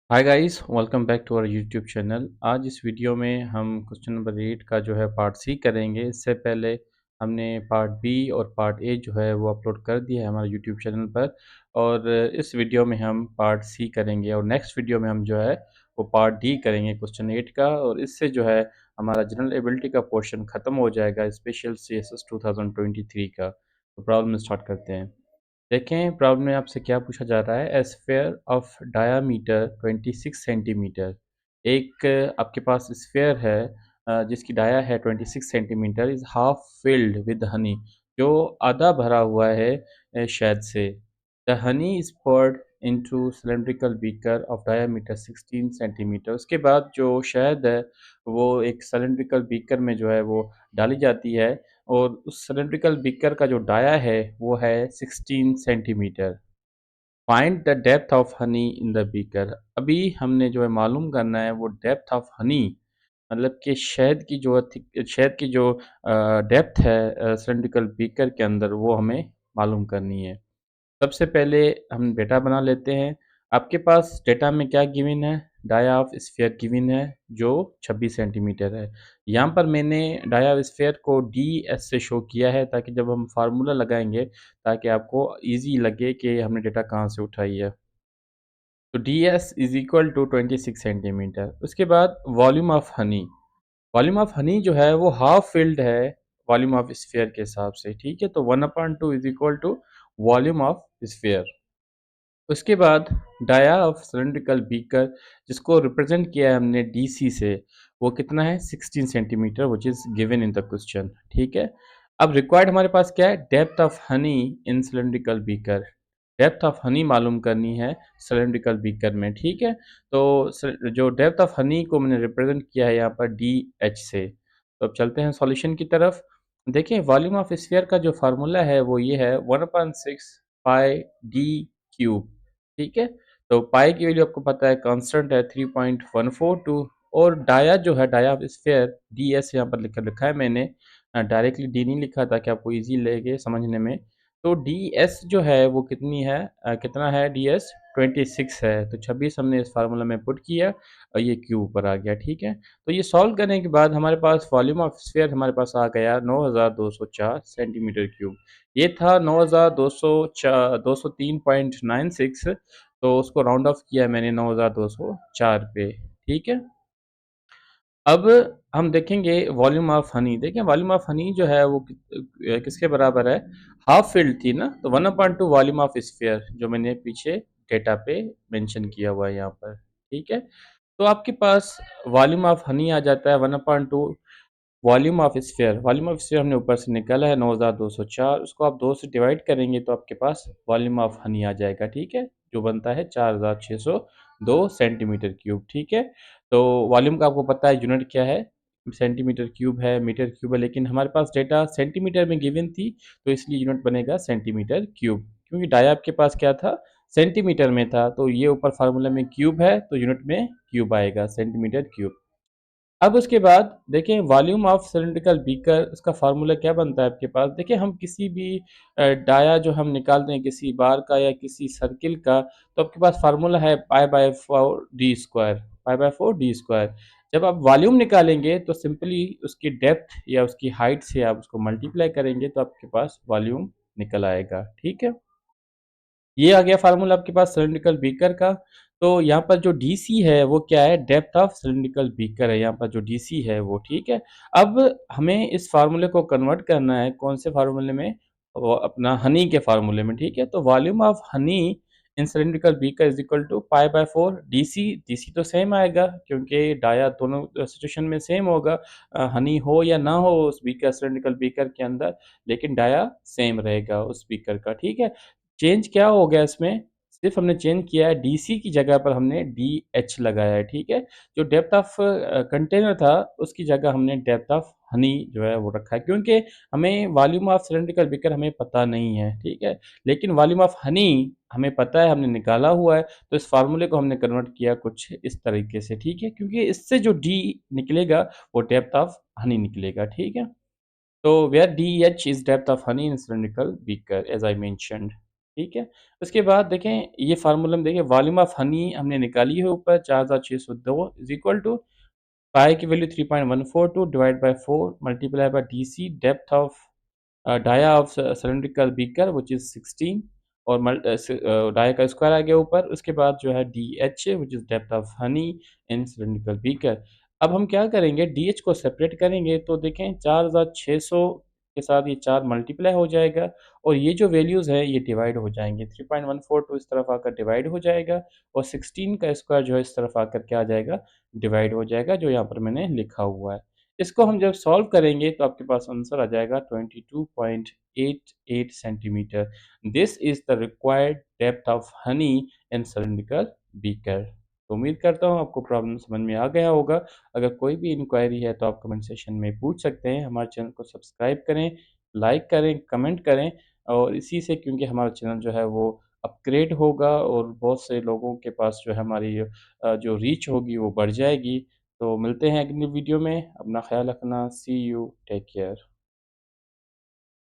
Hi guys, welcome back to our YouTube channel. आज इस video में हम क्वेश्चन नंबर 8 का जो है पार्ट सी करेंगे। इससे पहले हमने पार्ट बी और पार्ट ए जो है वो अपलोड कर दिया है हमारे यूट्यूब चैनल पर, और इस वीडियो में हम पार्ट सी करेंगे और नेक्स्ट वीडियो में हम जो है वो पार्ट डी करेंगे क्वेश्चन 8 का। और इससे जो है हमारा जनरल एबिलिटी का पोर्शन ख़त्म हो जाएगा, स्पेशल सी एस एस 2023 का। तो प्रॉब्लम स्टार्ट करते हैं। देखें प्रॉब्लम में आपसे क्या पूछा जा रहा है। ए स्फेयर ऑफ डायामीटर 26 सेंटीमीटर। एक आपके पास स्फेयर है जिसकी डाया है 26 centimetre, is half filled with Honey, जो आधा भरा हुआ है शहद से। The honey is poured into cylindrical beaker of diameter 16 centimetre. उसके बाद जो शहद है वो एक सिलेंड्रिकल बीकर में जो है वो डाली जाती है, और उस सिलेंड्रिकल बीकर का जो डाया है वो है 16 centimetre. Find the depth of honey in the beaker. अभी हमने जो है मालूम करना है वो डेप्थ ऑफ हनी, मतलब कि शहद की जो डेप्थ है सिलेंड्रिकल बीकर के अंदर, वो हमें मालूम करनी है। सबसे पहले हम डेटा बना लेते हैं। आपके पास डेटा में क्या गिवन है? डाया ऑफ स्फीयर गिवन है जो 26 सेंटीमीटर है। यहाँ पर मैंने डाया ऑफ स्फीयर को डी एस से शो किया है ताकि जब हम फार्मूला लगाएंगे ताकि आपको इजी लगे कि हमने डेटा कहाँ से उठाई है। तो D S is equal to 26 centimetre. उसके बाद volume of honey. Volume of honey जो है वो हाफ फिल्ड है वॉल्यूम ऑफ स्फीयर के हिसाब से, ठीक है। तो 1/2 is equal to volume of sphere. उसके बाद डाया ऑफ सिलेंड्रिकल बीकर, जिसको रिप्रेजेंट किया है हमने डीसी से, वो कितना है? 16 centimetre, which is given in the question, ठीक है। अब रिक्वायर्ड हमारे पास क्या है? Depth of honey in cylindrical beaker. Depth of Honey मालूम करनी है सिलेंड्रिकल बीकर में, ठीक है। तो जो डेप्थ ऑफ हनी को मैंने रिप्रेजेंट किया है यहाँ पर डी एच से। तो अब चलते हैं सॉल्यूशन की तरफ। देखिए वॉल्यूम ऑफ स्फीयर का जो फार्मूला है वो ये है 1/6 पाई डी क्यूब, ठीक है। तो पाई की वैल्यू आपको पता है कांस्टेंट है 3.142, और डाया जो है dia of sphere D S यहाँ पर लिख रखा है मैंने, डायरेक्टली डी नहीं लिखा ताकि आपको इजी लगे समझने में। तो डी एस जो है वो कितनी है, कितना है डी एस? 26 है। तो 26 हमने इस फार्मूला में पुट किया और ये क्यू ऊपर आ गया, ठीक है। तो ये सॉल्व करने के बाद हमारे पास वॉल्यूम ऑफ स्फीयर हमारे पास आ गया 9204 सेंटीमीटर क्यूब। ये था 9203.96, तो उसको राउंड ऑफ किया मैंने 9204 पे, ठीक है। अब हम देखेंगे वॉल्यूम ऑफ हनी। देखें वॉल्यूम ऑफ हनी जो है वो किसके बराबर है? हाफ फील्ड थी ना, तो 1/2 वॉल्यूम ऑफ स्फीयर, जो मैंने पीछे डेटा पे मेंशन किया हुआ है यहाँ पर, ठीक है। तो आपके पास वॉल्यूम ऑफ हनी आ जाता है 1/2 volume of sphere. Volume of sphere हमने ऊपर से निकाला है 9204, उसको आप 2 से डिवाइड करेंगे तो आपके पास वॉल्यूम ऑफ हनी आ जाएगा, ठीक है, जो बनता है 4602 सेंटीमीटर क्यूब, ठीक है। तो वॉल्यूम का आपको पता है यूनिट क्या है? सेंटीमीटर क्यूब है, मीटर क्यूब है, लेकिन हमारे पास डेटा सेंटीमीटर में गिवन थी तो इसलिए यूनिट बनेगा सेंटीमीटर क्यूब, क्योंकि डाया आपके पास क्या था? सेंटीमीटर में था, तो ये ऊपर फार्मूला में क्यूब है तो यूनिट में क्यूब आएगा, सेंटीमीटर क्यूब। अब उसके बाद देखें वॉल्यूम ऑफ सिलिंड्रिकल बीकर, उसका फार्मूला क्या बनता है आपके पास? देखिए हम किसी भी डाया जो हम निकालते हैं किसी बार का या किसी सर्किल का, तो आपके पास फार्मूला है पाई/4 डी स्क्वायर, पाई/4 डी स्क्वायर। जब आप वॉल्यूम निकालेंगे तो सिंपली उसकी डेप्थ या उसकी हाइट से आप उसको मल्टीप्लाई करेंगे तो आपके पास वॉल्यूम निकल आएगा, ठीक है। ये आ गया फार्मूला आपके पास सिलिंड्रिकल बीकर का। तो यहाँ पर जो डीसी है वो क्या है? डेप्थ ऑफ सिलिंड्रिकल बीकर है यहाँ पर जो डीसी है वो, ठीक है। अब हमें इस फार्मूले को कन्वर्ट करना है कौन से फार्मूले में? वो अपना हनी के फार्मूले में, ठीक है। तो volume of honey in cylindrical beaker is equal to पाई/4 डीसी। डीसी तो सेम आएगा क्योंकि डाया दोनों सिचुएशन में सेम होगा, हनी हो या ना हो उस बीकर सिलिंड्रिकल बीकर के अंदर, लेकिन डाया सेम रहेगा उस बीकर का, ठीक है। चेंज क्या हो गया इसमें? सिर्फ हमने चेंज किया है डीसी की जगह पर हमने डीएच लगाया है, ठीक है। जो डेप्थ ऑफ कंटेनर था उसकी जगह हमने डेप्थ ऑफ हनी जो है वो रखा है, क्योंकि हमें वॉल्यूम ऑफ सिलिंड्रिकल बीकर हमें पता नहीं है, ठीक है। लेकिन वॉल्यूम ऑफ हनी हमें पता है, हमने निकाला हुआ है, तो इस फार्मूले को हमने कन्वर्ट किया कुछ इस तरीके से, ठीक है, क्योंकि इससे जो डी निकलेगा वो डेप्थ ऑफ हनी निकलेगा, ठीक है। तो where D H is depth of honey in cylindrical beaker as I mentioned. ठीक है? उसके बाद देखें ये फ़ॉर्मूला में देखिए वॉल्यूम ऑफ हनी हमने निकाली है ऊपर 4602 इज़ इक्वल टू पाई की value 3.142 divide by 4 multiply by DC depth of dia of cylindrical beaker which is 16 और डाया का स्क्वायर आ गया ऊपर। उसके बाद जो है DH which is depth of honey in cylindrical beaker. अब हम क्या करेंगे डीएच को सेपरेट करेंगे तो देखें 4600 के साथ ये 4 मल्टीप्लाई हो जाएगा और ये जो वैल्यूज़ हैं ये डिवाइड हो जाएँगे। 3.142 इस तरफ आकर डिवाइड हो जाएगा और 16 का स्क्वायर जो है इस तरफ आकर क्या आ जाएगा, डिवाइड हो जाएगा जो यहाँ पर मैंने लिखा हुआ है। इसको हम जब सॉल्व करेंगे तो आपके पास आंसर आ जाएगा 22.88 centimetre. This is the required depth of honey in cylindrical beaker. तो उम्मीद करता हूँ आपको प्रॉब्लम समझ में आ गया होगा। अगर कोई भी इंक्वायरी है तो आप कमेंट सेक्शन में पूछ सकते हैं। हमारे चैनल को सब्सक्राइब करें, लाइक करें, कमेंट करें और इसी से क्योंकि हमारा चैनल जो है वो अपग्रेड होगा और बहुत से लोगों के पास जो है हमारी जो रीच होगी वो बढ़ जाएगी। तो मिलते हैं अगली वीडियो में। अपना ख़्याल रखना। सी यू, टेक केयर।